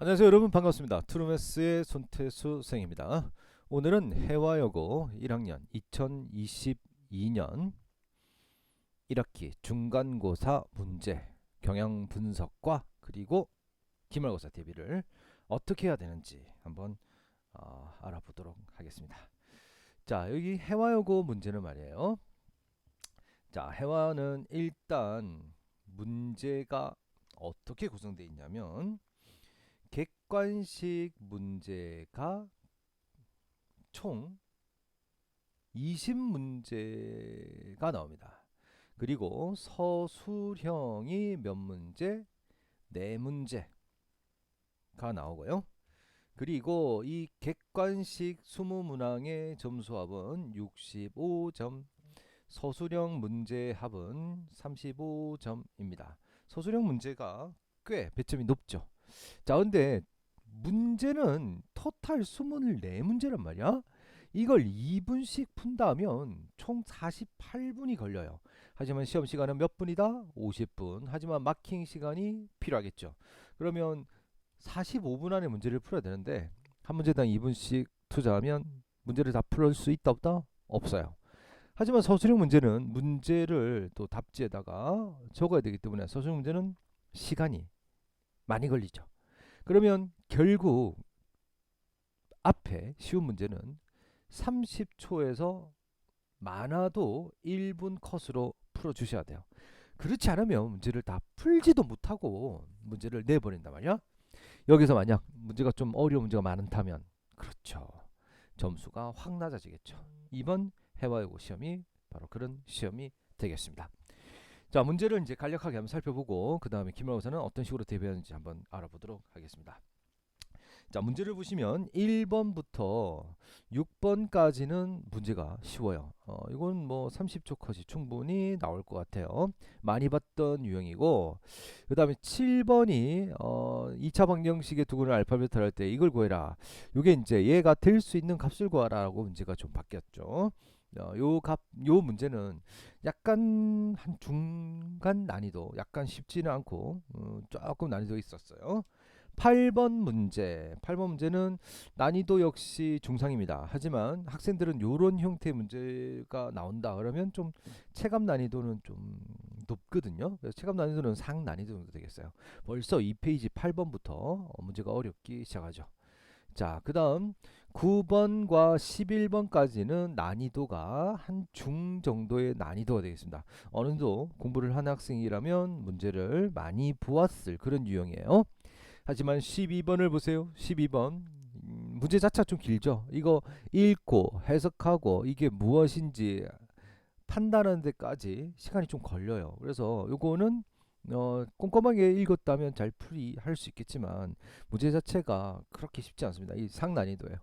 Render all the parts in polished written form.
안녕하세요 여러분, 반갑습니다. 투루메스의 손태수 선생입니다. 오늘은 해화여고 1학년 2022년 1학기 중간고사 문제 경향 분석과 그리고 기말고사 대비를 어떻게 해야 되는지 한번 알아보도록 하겠습니다. 자, 여기 해화여고 문제는 말이에요. 자, 해화는 일단 문제가 어떻게 구성되어 있냐면 객관식 문제가 총 20문제가 나옵니다. 그리고 서술형이 몇 문제? 4문제가 나오고요. 그리고 이 객관식 20문항의 점수합은 65점, 서술형 문제 합은 35점입니다. 서술형 문제가 꽤 배점이 높죠. 자, 근데 문제는 토탈 24문제란 말이야. 이걸 2분씩 푼다면 총 48분이 걸려요. 하지만 시험 시간은 몇 분이다? 50분. 하지만 마킹 시간이 필요하겠죠. 그러면 45분 안에 문제를 풀어야 되는데 한 문제당 2분씩 투자하면 문제를 다 풀을 수 있다 없다? 없어요. 하지만 서술형 문제는 문제를 또 답지에다가 적어야 되기 때문에 서술형 문제는 시간이 많이 걸리죠. 그러면 결국 앞에 쉬운 문제는 30초에서 많아도 1분 컷으로 풀어주셔야 돼요. 그렇지 않으면 문제를 다 풀지도 못하고 문제를 내버린단 말이야. 여기서 만약 문제가 좀 어려운 문제가 많다면 그렇죠. 점수가 확 낮아지겠죠. 이번 해와여고 시험이 바로 그런 시험이 되겠습니다. 자, 문제를 이제 간략하게 한번 살펴보고 그 다음에 기말고사는 어떤 식으로 대비하는지 한번 알아보도록 하겠습니다. 자, 문제를 보시면 1번부터 6번까지는 문제가 쉬워요. 이건 뭐 30초 컷이 충분히 나올 것 같아요. 많이 봤던 유형이고, 그 다음에 7번이 2차 방정식의 두근을 알파벳을 할 때 이걸 구해라. 이게 이제 얘가 될 수 있는 값을 구하라고 문제가 좀 바뀌었죠. 요 문제는 약간 한 중간 난이도, 약간 쉽지는 않고 조금 난이도 있었어요. 8번 문제는 난이도 역시 중상입니다. 하지만 학생들은 이런 형태의 문제가 나온다 그러면 좀 체감 난이도는 좀 높거든요. 그래서 체감 난이도는 상 난이도 정도 되겠어요. 벌써 2페이지 8번부터 문제가 어렵기 시작하죠. 자, 그 다음 9번과 11번까지는 난이도가 한 중 정도의 난이도가 되겠습니다. 어느 정도 공부를 한 학생이라면 문제를 많이 보았을 그런 유형이에요. 하지만 12번을 보세요. 12번 문제 자체가 좀 길죠. 이거 읽고 해석하고 이게 무엇인지 판단하는 데까지 시간이 좀 걸려요. 그래서 요거는 꼼꼼하게 읽었다면 잘 풀이할 수 있겠지만 문제 자체가 그렇게 쉽지 않습니다. 이 상난이도예요.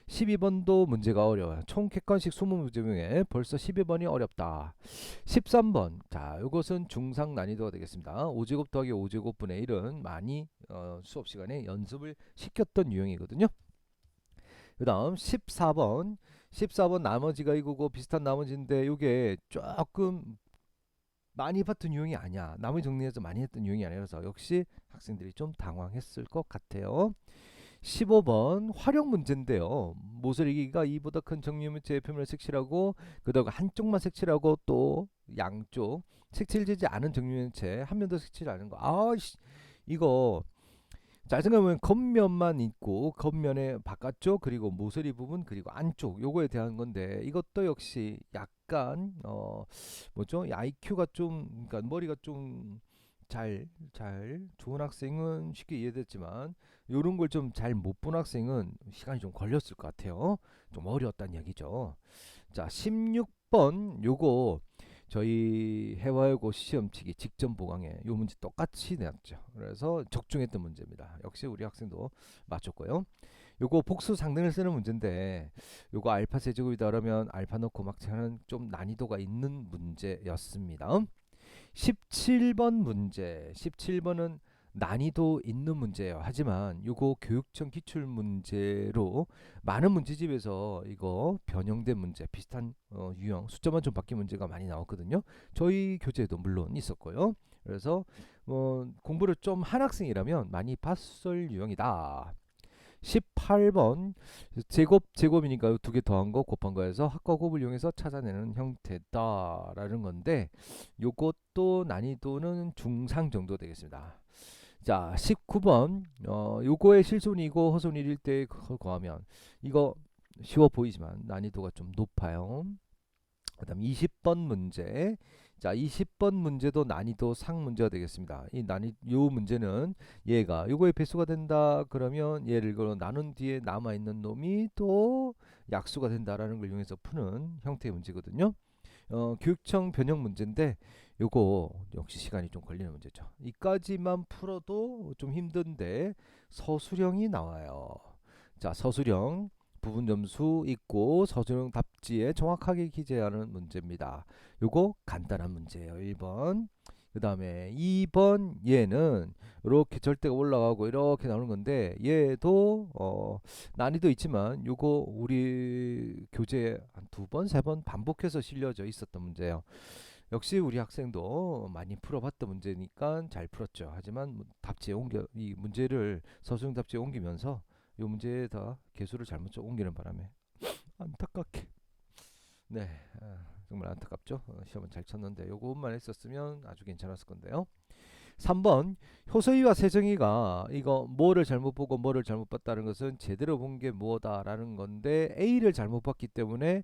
12번도 문제가 어려워요. 총 객관식 20문제 중에 벌써 12번이 어렵다. 13번. 자, 이것은 중상 난이도가 되겠습니다. 5제곱 더하기 5제곱 분의 1은 많이 수업 시간에 연습을 시켰던 유형이거든요. 그 다음 14번. 14번 나머지가 이거고 비슷한 나머지인데 이게 조금 많이 봤던 유형이 아니야. 나머지 정리해서 많이 했던 유형이 아니라서 역시 학생들이 좀 당황했을 것 같아요. 15번 활용 문제인데요. 모서리기가 이보다 큰 정육면체의 표면을 색칠하고 그다음 한쪽만 색칠하고 또 양쪽 색칠되지 않은 정육면체 한 면 더 색칠하는 거. 이거 잘 생각해보면 겉면만 있고 겉면의 바깥쪽 그리고 모서리 부분 그리고 안쪽 요거에 대한 건데 이것도 역시 약간 뭐죠? IQ가 좀 그러니까 머리가 좀 잘 좋은 학생은 쉽게 이해됐지만 요런 걸 좀 잘 못 본 학생은 시간이 좀 걸렸을 것 같아요. 좀 어려웠다는 얘기죠. 자, 16번 요거 저희 해와여고 시험치기 직전 보강에 요 문제 똑같이 내왔죠. 그래서 적중했던 문제입니다. 역시 우리 학생도 맞췄고요. 요거 복수 상등을 쓰는 문제인데 요거 알파 세제곱이다 그러면 알파 넣고 막 하는 좀 난이도가 있는 문제였습니다. 17번 문제. 17번은 난이도 있는 문제예요. 하지만 요거 교육청 기출 문제로 많은 문제집에서 이거 변형된 문제, 비슷한 유형, 숫자만 좀 바뀐 문제가 많이 나왔거든요. 저희 교재에도 물론 있었고요. 그래서 공부를 좀 한 학생이라면 많이 봤을 유형이다. 18번 제곱이니까 두 개 더한 거 곱한 거에서 합과 곱을 이용해서 찾아내는 형태다라는 건데 요것도 난이도는 중상 정도 되겠습니다. 자, 19번 요거의 실손이고 허손일일 때 거하면 이거 쉬워 보이지만 난이도가 좀 높아요. 그다음 20번 문제. 자, 20번 문제도 난이도 상 문제가 되겠습니다. 요 문제는 얘가 요거의 배수가 된다 그러면 얘를 나눈 뒤에 남아 있는 놈이 또 약수가 된다라는 걸 이용해서 푸는 형태의 문제거든요. 교육청 변형 문제인데 요거 역시 시간이 좀 걸리는 문제죠. 이까지만 풀어도 좀 힘든데 서술형이 나와요. 자, 서술형 부분 점수 있고 서술형 답지에 정확하게 기재하는 문제입니다. 요거 간단한 문제예요. 1번. 그 다음에 2번 얘는 이렇게 절대가 올라가고 이렇게 나오는 건데 얘도 난이도 있지만 요거 우리 교재에 한 2번, 3번 반복해서 실려져 있었던 문제예요. 역시 우리 학생도 많이 풀어봤던 문제니까 잘 풀었죠. 하지만 답지에 이 문제를 서술형 답지에 옮기면서 이 문제에다 개수를 잘못 옮기는 바람에 안타깝게 네 정말 안타깝죠. 시험은 잘 쳤는데 요것만 했었으면 아주 괜찮았을 건데요. 3번 효서이와 세정이가 이거 뭐를 잘못 보고 뭐를 잘못 봤다는 것은 제대로 본 게 뭐다라는 건데 A를 잘못 봤기 때문에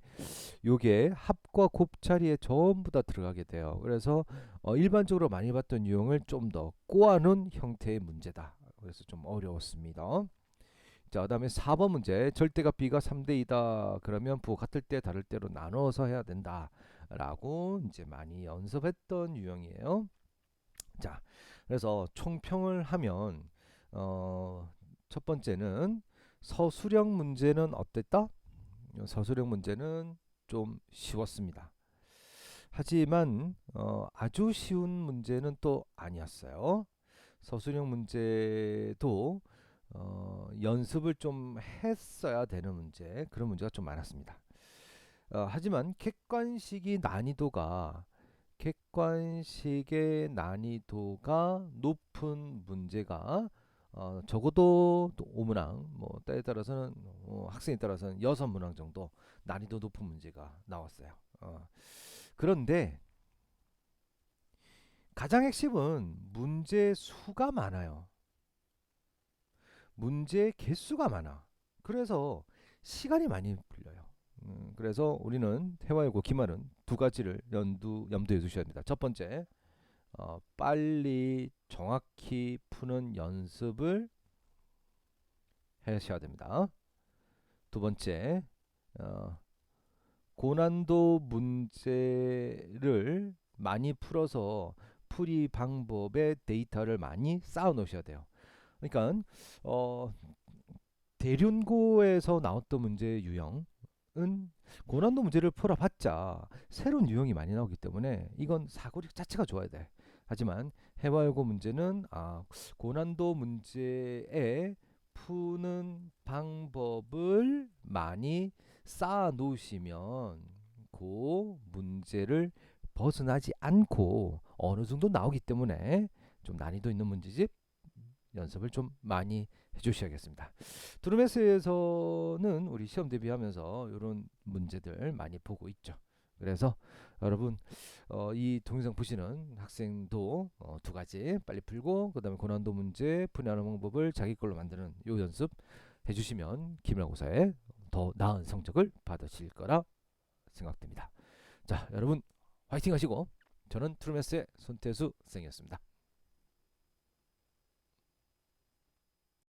요게 합과 곱 자리에 전부 다 들어가게 돼요. 그래서 일반적으로 많이 봤던 유형을 좀 더 꼬아놓은 형태의 문제다. 그래서 좀 어려웠습니다. 자, 그다음에 4번 문제. 절대값 b가 3대 2다. 그러면 부호 같을 때 다를 때로 나눠서 해야 된다라고 이제 많이 연습했던 유형이에요. 자, 그래서 총평을 하면 첫 번째는 서술형 문제는 어땠다? 서술형 문제는 좀 쉬웠습니다. 하지만 아주 쉬운 문제는 또 아니었어요. 서술형 문제도 연습을 좀 했어야 되는 문제, 그런 문제가 좀 많았습니다. 하지만 객관식의 난이도가 높은 문제가 적어도 5문항, 뭐 때에 따라서는 학생에 따라서는 6문항 정도 난이도 높은 문제가 나왔어요. 그런데 가장 핵심은 문제 수가 많아요. 문제 개수가 많아. 그래서 시간이 많이 풀려요. 그래서 우리는 해와이고 기말은 두 가지를 염두에 두셔야 합니다. 첫 번째, 빨리 정확히 푸는 연습을 하셔야 됩니다. 두 번째, 고난도 문제를 많이 풀어서 풀이 방법의 데이터를 많이 쌓아 놓으셔야 돼요. 그러니까 대륜고에서 나왔던 문제의 유형은 고난도 문제를 풀어봤자 새로운 유형이 많이 나오기 때문에 이건 사고력 자체가 좋아야 돼. 하지만 해와요고 문제는 고난도 문제에 푸는 방법을 많이 쌓아 놓으시면 그 문제를 벗어나지 않고 어느 정도 나오기 때문에 좀 난이도 있는 문제집 연습을 좀 많이 해주셔야겠습니다. 두루메스에서는 우리 시험 대비하면서 이런 문제들 많이 보고 있죠. 그래서 여러분 이 동영상 보시는 학생도 두 가지 빨리 풀고 그 다음에 고난도 문제 풀이하는 방법을 자기 걸로 만드는 요 연습 해주시면 기말고사에 더 나은 성적을 받으실 거라 생각됩니다. 자, 여러분 화이팅 하시고 저는 트루메스의 손태수 선생이었습니다.